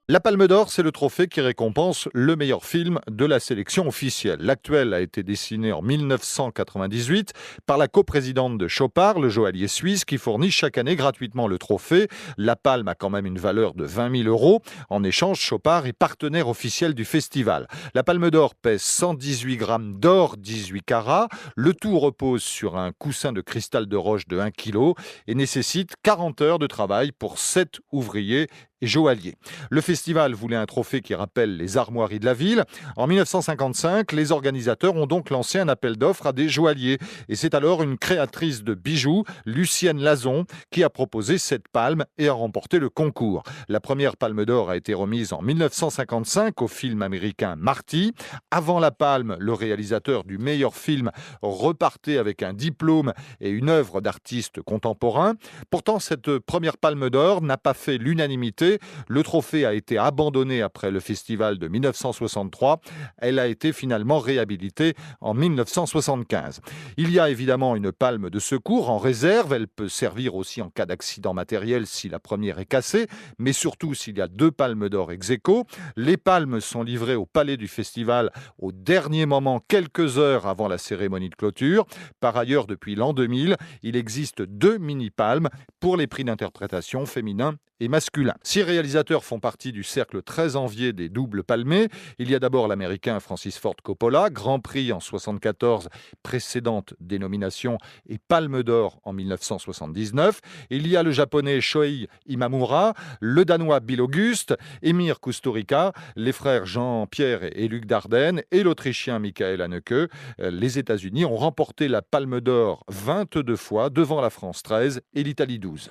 La Palme d'Or, c'est le trophée qui récompense le meilleur film de la sélection officielle. L'actuel a été dessiné en 1998 par la coprésidente de Chopard, le joaillier suisse, qui fournit chaque année gratuitement le trophée. La Palme a quand même une valeur de 20 000 euros. En échange, Chopard est partenaire officiel du festival. La Palme d'Or pèse 118 grammes d'or 18 carats. Le tout repose sur un coussin de cristal de roche de 1 kg et nécessite 40 heures de travail pour 7 ouvriers et joailliers. Le festival voulait un trophée qui rappelle les armoiries de la ville. En 1955, les organisateurs ont donc lancé un appel d'offres à des joailliers. Et c'est alors une créatrice de bijoux, Lucienne Lazon, qui a proposé cette palme et a remporté le concours. La première palme d'or a été remise en 1955 au film américain Marty. Avant la palme, le réalisateur du meilleur film repartait avec un diplôme et une œuvre d'artiste contemporain. Pourtant, cette première palme d'or n'a pas fait l'unanimité. Le trophée a été abandonné après le festival de 1963. Elle a été finalement réhabilitée en 1975. Il y a évidemment une palme de secours en réserve. Elle peut servir aussi en cas d'accident matériel si la première est cassée, mais surtout s'il y a 2 palmes d'or ex aequo. Les palmes sont livrées au palais du festival au dernier moment, quelques heures avant la cérémonie de clôture. Par ailleurs, depuis l'an 2000, il existe 2 mini-palmes pour les prix d'interprétation féminins et masculin. 6 réalisateurs font partie du cercle très envié des doubles palmés. Il y a d'abord l'américain Francis Ford Coppola, Grand Prix en 1974, précédente dénomination, et Palme d'Or en 1979. Il y a le japonais Shohei Imamura, le danois Bill August, Emir Kusturica, les frères Jean-Pierre et Luc Dardenne et l'autrichien Michael Haneke. Les États-Unis ont remporté la Palme d'Or 22 fois devant la France 13 et l'Italie 12.